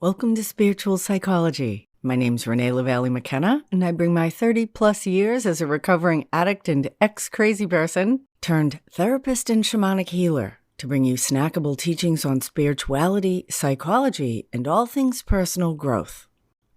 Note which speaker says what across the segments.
Speaker 1: Welcome to Spiritual Psychology. My name's Renee LaValle McKenna, and I bring my 30-plus years as a recovering addict and ex-crazy person turned therapist and shamanic healer to bring you snackable teachings on spirituality, psychology, and all things personal growth.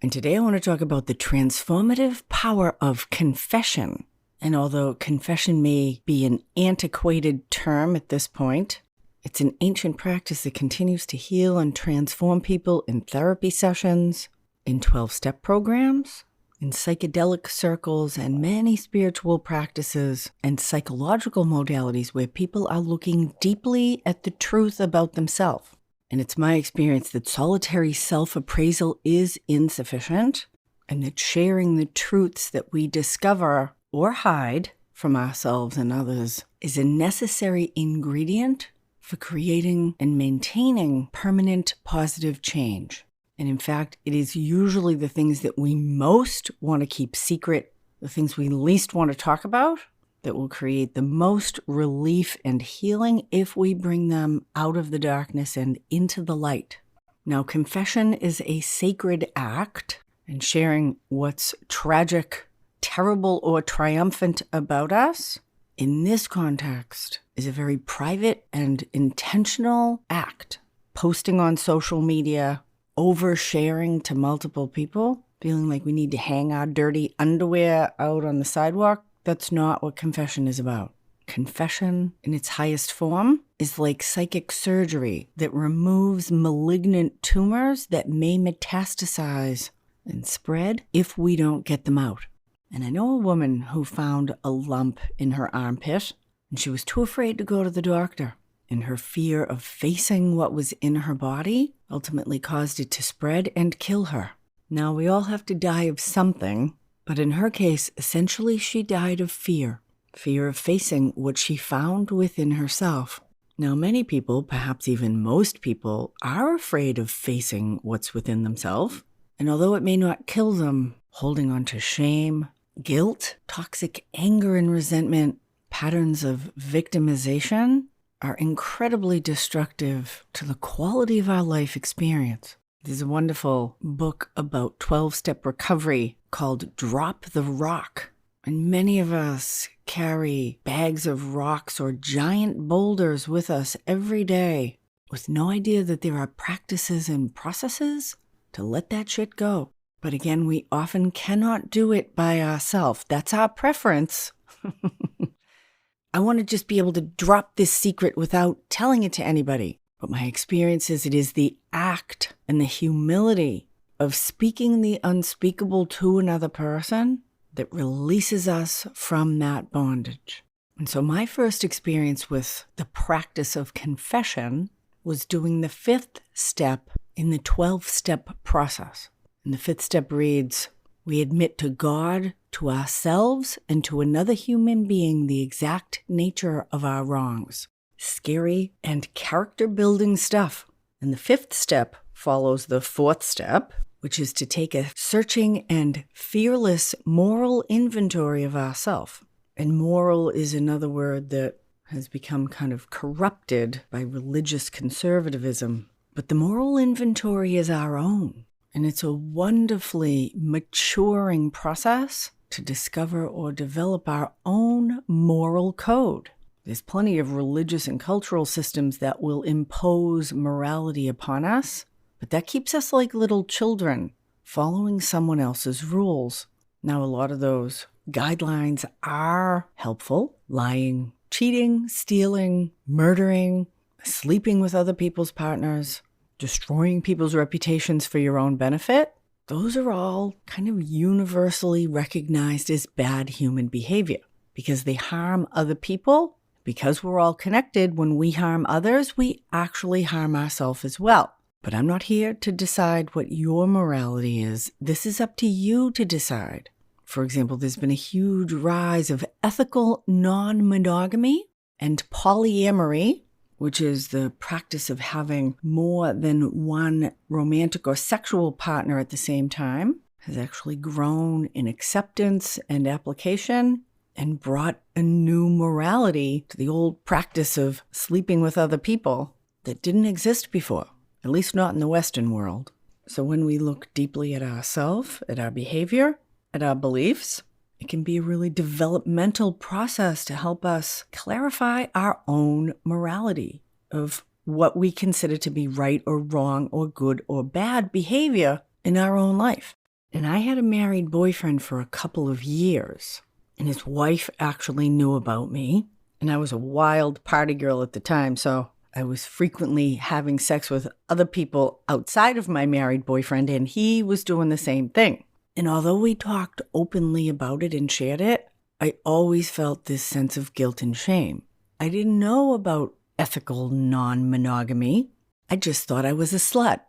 Speaker 1: And today I want to talk about the transformative power of confession. And although confession may be an antiquated term at this point, it's an ancient practice that continues to heal and transform people in therapy sessions, in 12-step programs, in psychedelic circles, and many spiritual practices and psychological modalities where people are looking deeply at the truth about themselves. And it's my experience that solitary self-appraisal is insufficient, and that sharing the truths that we discover or hide from ourselves and others is a necessary ingredient for creating and maintaining permanent positive change. And in fact, it is usually the things that we most want to keep secret, the things we least want to talk about, that will create the most relief and healing if we bring them out of the darkness and into the light. Now, confession is a sacred act, and sharing what's tragic, terrible, or triumphant about us in this context is a very private and intentional act. Posting on social media, oversharing to multiple people, feeling like we need to hang our dirty underwear out on the sidewalk, that's not what confession is about. Confession, in its highest form, is like psychic surgery that removes malignant tumors that may metastasize and spread if we don't get them out. And I know a woman who found a lump in her armpit, and she was too afraid to go to the doctor. And her fear of facing what was in her body ultimately caused it to spread and kill her. Now, we all have to die of something, but in her case, essentially she died of fear. Fear of facing what she found within herself. Now, many people, perhaps even most people, are afraid of facing what's within themselves. And although it may not kill them, holding on to shame, guilt, toxic anger and resentment, patterns of victimization are incredibly destructive to the quality of our life experience. There's a wonderful book about 12-step recovery called Drop the Rock. And many of us carry bags of rocks or giant boulders with us every day with no idea that there are practices and processes to let that shit go. But again, we often cannot do it by ourselves. That's our preference. I want to just be able to drop this secret without telling it to anybody. But my experience is it is the act and the humility of speaking the unspeakable to another person that releases us from that bondage. And so my first experience with the practice of confession was doing the 5th step in the 12-step process. And the 5th step reads, we admit to God, to ourselves, and to another human being the exact nature of our wrongs. Scary and character-building stuff. And the 5th step follows the 4th step, which is to take a searching and fearless moral inventory of ourselves. And moral is another word that has become kind of corrupted by religious conservatism. But the moral inventory is our own. And it's a wonderfully maturing process to discover or develop our own moral code. There's plenty of religious and cultural systems that will impose morality upon us, but that keeps us like little children, following someone else's rules. Now, a lot of those guidelines are helpful. Lying, cheating, stealing, murdering, sleeping with other people's partners, destroying people's reputations for your own benefit, those are all kind of universally recognized as bad human behavior because they harm other people. Because we're all connected, when we harm others, we actually harm ourselves as well. But I'm not here to decide what your morality is. This is up to you to decide. For example, there's been a huge rise of ethical non-monogamy and polyamory, which is the practice of having more than one romantic or sexual partner at the same time, has actually grown in acceptance and application and brought a new morality to the old practice of sleeping with other people that didn't exist before, at least not in the Western world. So when we look deeply at ourselves, at our behavior, at our beliefs, it can be a really developmental process to help us clarify our own morality of what we consider to be right or wrong or good or bad behavior in our own life. And I had a married boyfriend for a couple of years, and his wife actually knew about me. And I was a wild party girl at the time, so I was frequently having sex with other people outside of my married boyfriend, and he was doing the same thing. And although we talked openly about it and shared it, I always felt this sense of guilt and shame. I didn't know about ethical non-monogamy. I just thought I was a slut.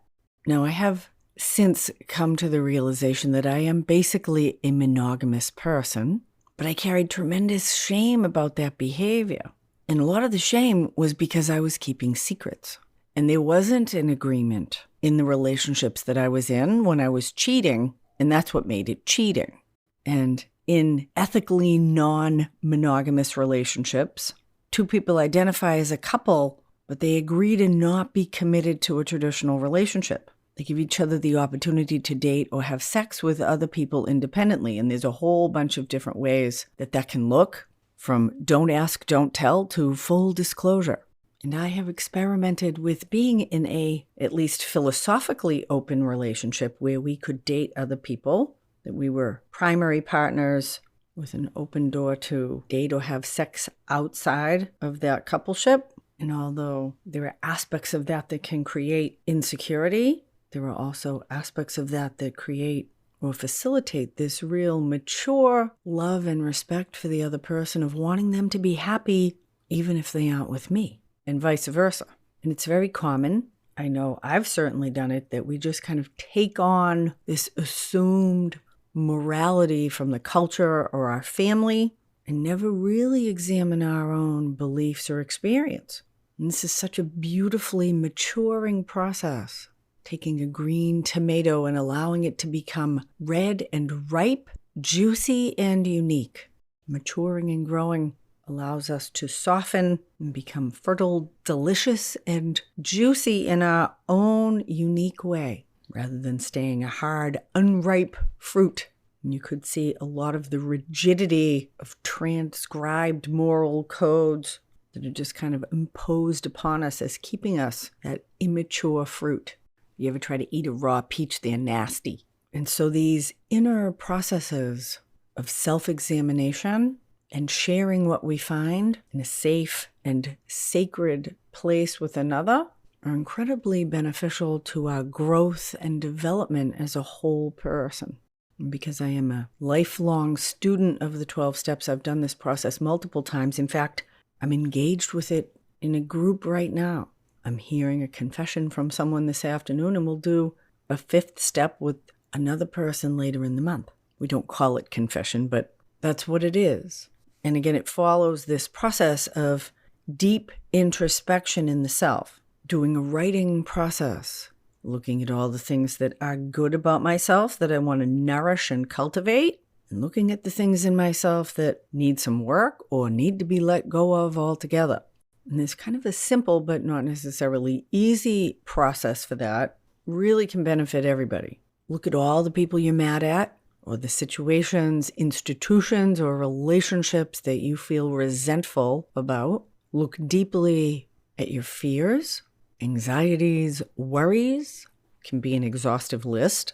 Speaker 1: Now, I have since come to the realization that I am basically a monogamous person, but I carried tremendous shame about that behavior. And a lot of the shame was because I was keeping secrets. And there wasn't an agreement in the relationships that I was in when I was cheating, and that's what made it cheating. And in ethically non-monogamous relationships, two people identify as a couple, but they agree to not be committed to a traditional relationship. They give each other the opportunity to date or have sex with other people independently. And there's a whole bunch of different ways that can look, from don't ask, don't tell to full disclosure. And I have experimented with being in a, at least philosophically open relationship where we could date other people, that we were primary partners with an open door to date or have sex outside of that coupleship. And although there are aspects of that can create insecurity, there are also aspects of that create or facilitate this real mature love and respect for the other person of wanting them to be happy even if they aren't with me, and vice versa. And it's very common, I know I've certainly done it, that we just kind of take on this assumed morality from the culture or our family and never really examine our own beliefs or experience. And this is such a beautifully maturing process. Taking a green tomato and allowing it to become red and ripe, juicy and unique. Maturing and growing allows us to soften and become fertile, delicious, and juicy in our own unique way, rather than staying a hard, unripe fruit. And you could see a lot of the rigidity of transcribed moral codes that are just kind of imposed upon us as keeping us that immature fruit. You ever try to eat a raw peach? They're nasty. And so these inner processes of self-examination and sharing what we find in a safe and sacred place with another are incredibly beneficial to our growth and development as a whole person. And because I am a lifelong student of the 12 steps, I've done this process multiple times. In fact, I'm engaged with it in a group right now. I'm hearing a confession from someone this afternoon, and we'll do a 5th step with another person later in the month. We don't call it confession, but that's what it is. And again, it follows this process of deep introspection in the self, doing a writing process, looking at all the things that are good about myself that I want to nourish and cultivate, and looking at the things in myself that need some work or need to be let go of altogether. And there's kind of a simple but not necessarily easy process for that. Really can benefit everybody. Look at all the people you're mad at, or the situations, institutions, or relationships that you feel resentful about. Look deeply at your fears, anxieties, worries. Can be an exhaustive list.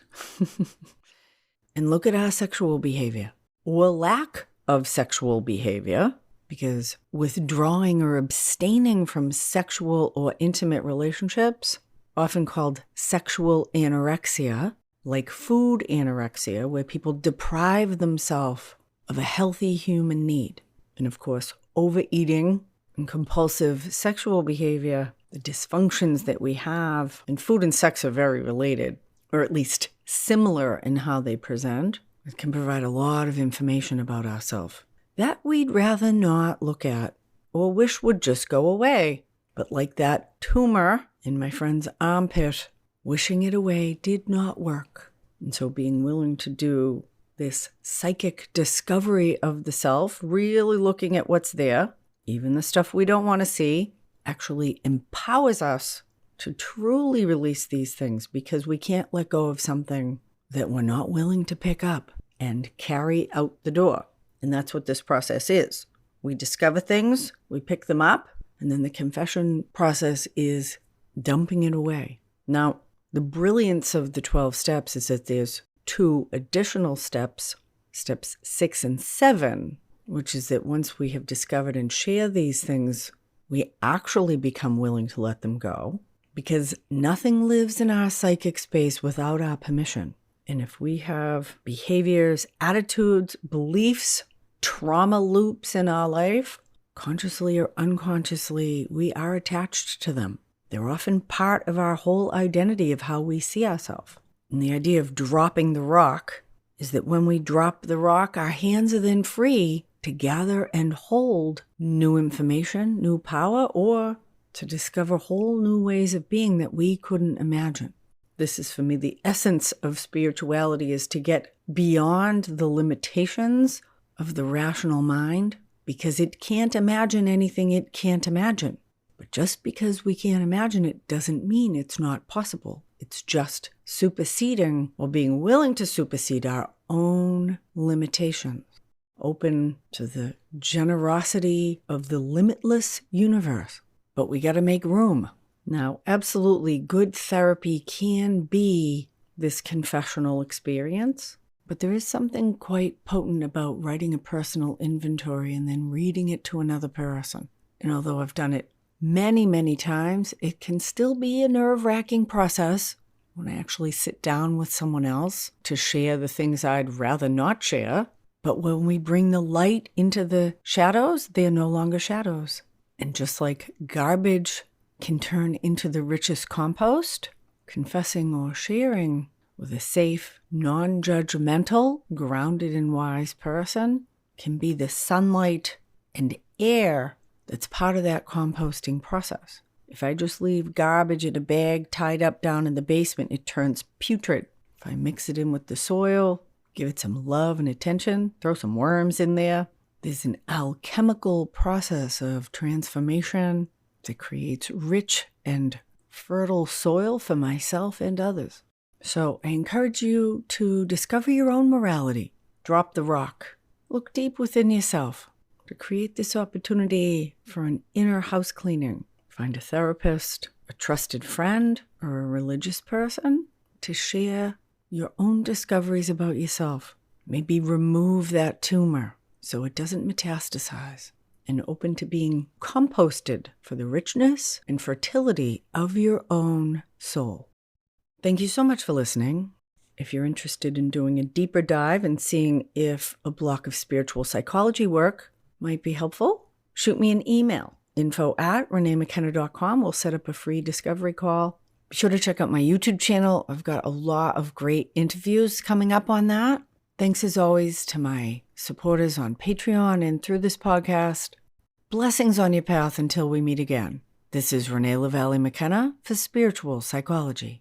Speaker 1: And look at our sexual behavior, or lack of sexual behavior. Because withdrawing or abstaining from sexual or intimate relationships, often called sexual anorexia, like food anorexia, where people deprive themselves of a healthy human need. And of course, overeating and compulsive sexual behavior, the dysfunctions that we have, and food and sex are very related, or at least similar in how they present. It can provide a lot of information about ourselves that we'd rather not look at or wish would just go away. But like that tumor in my friend's armpit, wishing it away did not work. And so being willing to do this psychic discovery of the self, really looking at what's there, even the stuff we don't want to see, actually empowers us to truly release these things, because we can't let go of something that we're not willing to pick up and carry out the door. And that's what this process is. We discover things, we pick them up, and then the confession process is dumping it away. Now, the brilliance of the 12 steps is that there's 2 additional steps, steps 6 and 7, which is that once we have discovered and share these things, we actually become willing to let them go, because nothing lives in our psychic space without our permission. And if we have behaviors, attitudes, beliefs, trauma loops in our life, consciously or unconsciously, we are attached to them. They're often part of our whole identity of how we see ourselves. And the idea of dropping the rock is that when we drop the rock, our hands are then free to gather and hold new information, new power, or to discover whole new ways of being that we couldn't imagine. This is, for me, the essence of spirituality, is to get beyond the limitations of the rational mind, because it can't imagine anything it can't imagine. But just because we can't imagine it doesn't mean it's not possible. It's just superseding, or being willing to supersede, our own limitations. Open to the generosity of the limitless universe. But we got to make room. Now, absolutely, good therapy can be this confessional experience, but there is something quite potent about writing a personal inventory and then reading it to another person. And although I've done it many, many times, it can still be a nerve-wracking process when I actually sit down with someone else to share the things I'd rather not share. But when we bring the light into the shadows, they are no longer shadows. And just like garbage can turn into the richest compost, confessing or sharing with a safe, non-judgmental, grounded and wise person can be the sunlight and air that's part of that composting process. If I just leave garbage in a bag tied up down in the basement, it turns putrid. If I mix it in with the soil, give it some love and attention, throw some worms in there, there's an alchemical process of transformation that creates rich and fertile soil for myself and others. So I encourage you to discover your own morality. Drop the rock. Look deep within yourself to create this opportunity for an inner house cleaning. Find a therapist, a trusted friend, or a religious person to share your own discoveries about yourself. Maybe remove that tumor so it doesn't metastasize, and open to being composted for the richness and fertility of your own soul. Thank you so much for listening. If you're interested in doing a deeper dive and seeing if a block of spiritual psychology work might be helpful, shoot me an email, info@reneemckenna.com. We'll set up a free discovery call. Be sure to check out my YouTube channel. I've got a lot of great interviews coming up on that. Thanks as always to my supporters on Patreon and through this podcast. Blessings on your path until we meet again. This is Renee LaValle McKenna for Spiritual Psychology.